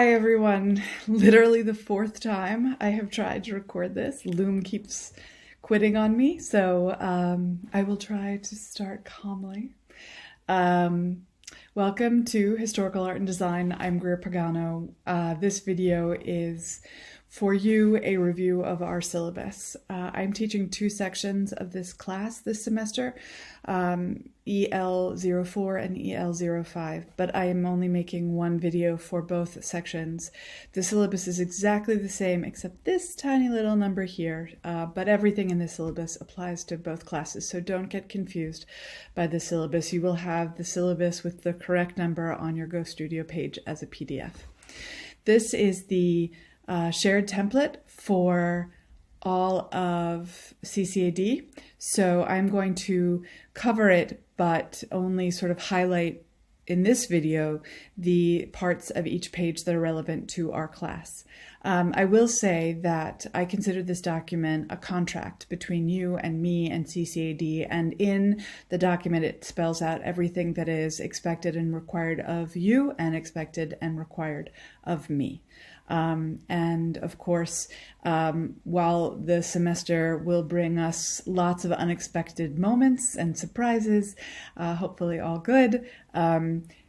Hi everyone. Literally the fourth time I have tried to record this. Loom keeps quitting on me, so I will try to start calmly. Welcome to Historical Art and Design. I'm Greer Pagano. This video is for you a review of our syllabus. I'm teaching two sections of this class this semester, EL04 and EL05, but I am only making one video for both sections. The syllabus is exactly the same except this tiny little number here, but everything in the syllabus applies to both classes, so don't get confused by the syllabus. You will have the syllabus with the correct number on your Go Studio page as a PDF. This is the shared template for all of CCAD. So I'm going to cover it, but only sort of highlight in this video the parts of each page that are relevant to our class. I will say that I consider this document a contract between you and me and CCAD, and in the document it spells out everything that is expected and required of you and expected and required of me. And of course, while the semester will bring us lots of unexpected moments and surprises, hopefully all good,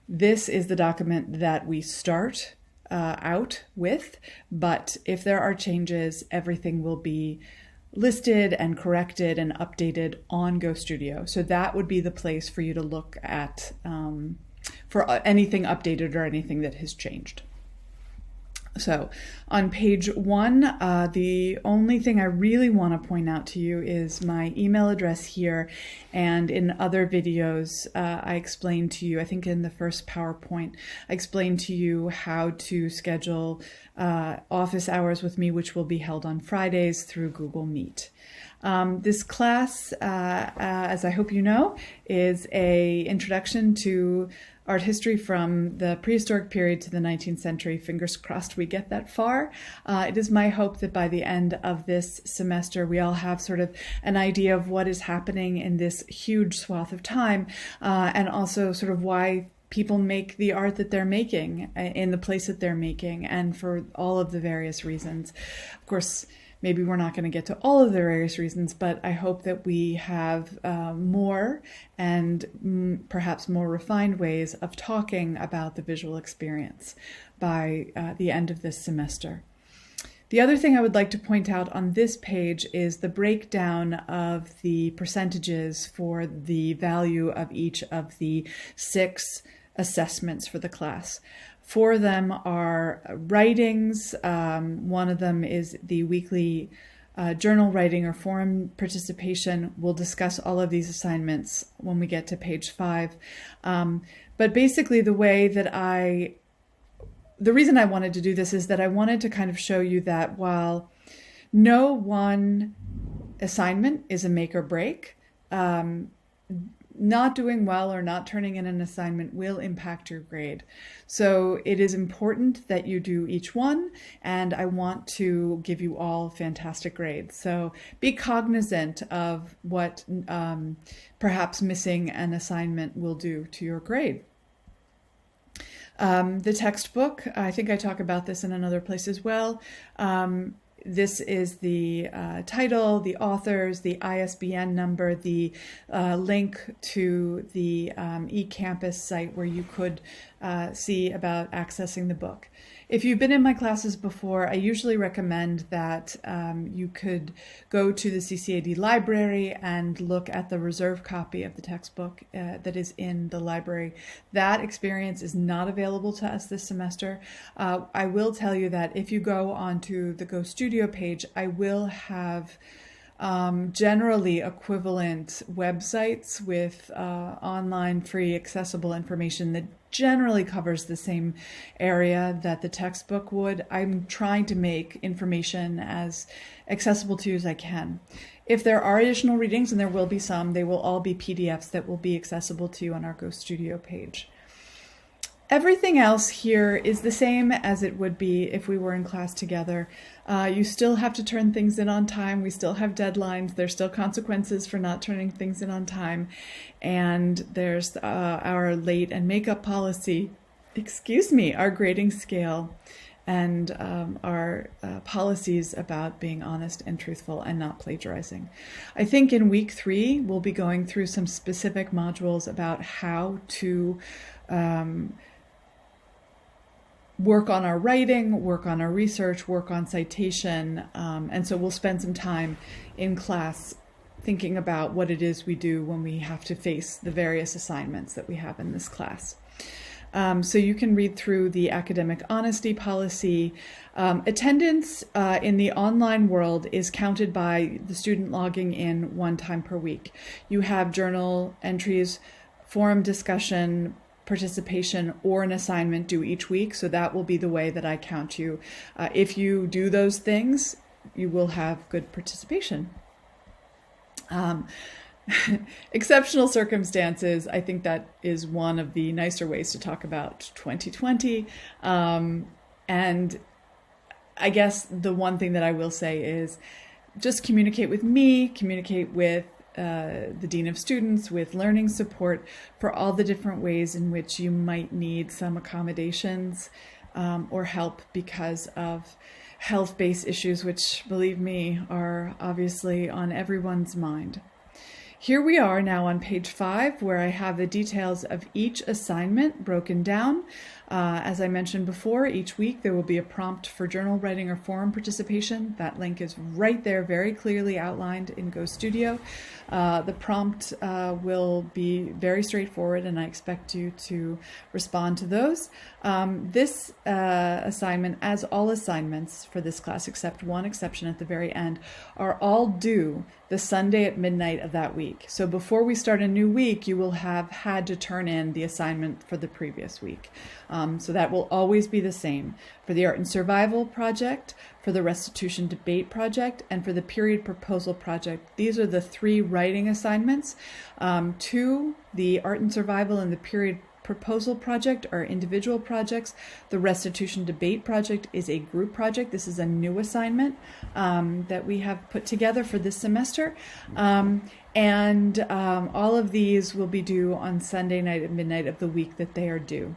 this is the document that we start out with, but if there are changes, everything will be listed and corrected and updated on Go Studio. So that would be the place for you to look at for anything updated or anything that has changed. So on page 1, the only thing I really want to point out to you is my email address here, and in other videos I explained to you, I think in the first PowerPoint, I explained to you how to schedule office hours with me, which will be held on Fridays through Google Meet. This class, as I hope you know, is an introduction to art history from the prehistoric period to the 19th century. Fingers crossed we get that far. It is my hope that by the end of this semester we all have sort of an idea of what is happening in this huge swath of time, and also sort of why people make the art that they're making in the place that they're making, and for all of the various reasons. Of course, maybe we're not going to get to all of the various reasons, but I hope that we have more and perhaps more refined ways of talking about the visual experience by the end of this semester. The other thing I would like to point out on this page is the breakdown of the percentages for the value of each of the 6 assessments for the class. 4 of them are writings. One of them is the weekly journal writing or forum participation. We'll discuss all of these assignments when we get to page 5. But basically the reason I wanted to do this is that I wanted to kind of show you that while no one assignment is a make or break, not doing well or not turning in an assignment will impact your grade. So it is important that you do each one, and I want to give you all fantastic grades. So be cognizant of what perhaps missing an assignment will do to your grade. The textbook, I think I talk about this in another place as well. This is the title, the authors, the ISBN number, the link to the eCampus site where you could see about accessing the book. If you've been in my classes before, I usually recommend that you could go to the CCAD library and look at the reserve copy of the textbook that is in the library. That experience is not available to us this semester. I will tell you that if you go onto the Go Studio page, I will have generally equivalent websites with online free accessible information that generally covers the same area that the textbook would. I'm trying to make information as accessible to you as I can. If there are additional readings, and there will be some, they will all be PDFs that will be accessible to you on our Go Studio page. Everything else here is the same as it would be if we were in class together. You still have to turn things in on time. We still have deadlines. There's still consequences for not turning things in on time. And there's our late and makeup policy. our grading scale and our policies about being honest and truthful and not plagiarizing. I think in week 3, we'll be going through some specific modules about how to work on our writing, work on our research, work on citation, and so we'll spend some time in class thinking about what it is we do when we have to face the various assignments that we have in this class. So you can read through the academic honesty policy. Attendance in the online world is counted by the student logging in 1 time per week. You have journal entries, forum discussion, participation, or an assignment due each week. So that will be the way that I count you. If you do those things, you will have good participation. Exceptional circumstances, I think that is one of the nicer ways to talk about 2020. And I guess the one thing that I will say is just communicate with me, communicate with the Dean of Students, with learning support for all the different ways in which you might need some accommodations or help because of health-based issues, which, believe me, are obviously on everyone's mind. Here we are now on page 5, where I have the details of each assignment broken down. As I mentioned before, each week there will be a prompt for journal writing or forum participation. That link is right there, very clearly outlined in GoStudio. The prompt will be very straightforward, and I expect you to respond to those. This assignment, as all assignments for this class, except one exception at the very end, are all due the Sunday at midnight of that week. So before we start a new week, you will have had to turn in the assignment for the previous week. So that will always be the same for the Art and Survival project, for the Restitution Debate project, and for the Period Proposal project. These are the 3 writing assignments. 2, the Art and Survival and the Period Proposal project are individual projects. The Restitution Debate project is a group project. This is a new assignment that we have put together for this semester. And all of these will be due on Sunday night at midnight of the week that they are due.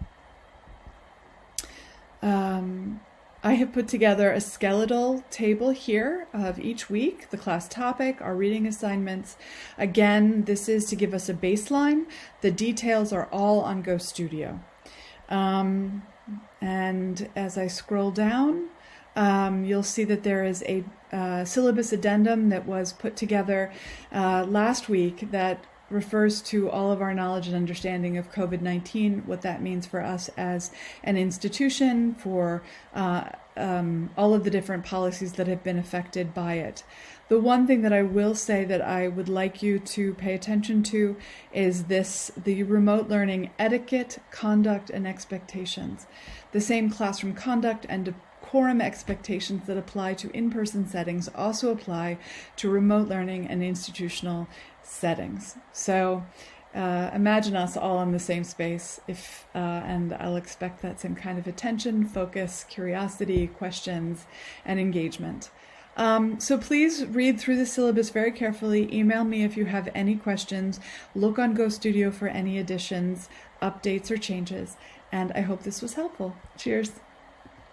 I have put together a skeletal table here of each week, the class topic, our reading assignments. Again, this is to give us a baseline. The details are all on GoStudio. And as I scroll down, you'll see that there is a syllabus addendum that was put together last week that refers to all of our knowledge and understanding of COVID-19, what that means for us as an institution, for all of the different policies that have been affected by it. The one thing that I will say that I would like you to pay attention to is the remote learning etiquette, conduct, and expectations. The same classroom conduct and decorum expectations that apply to in-person settings also apply to remote learning and institutional settings. So imagine us all in the same space, and I'll expect that same kind of attention, focus, curiosity, questions, and engagement. So please read through the syllabus very carefully. Email me if you have any questions. Look on GoStudio for any additions, updates, or changes. And I hope this was helpful. Cheers.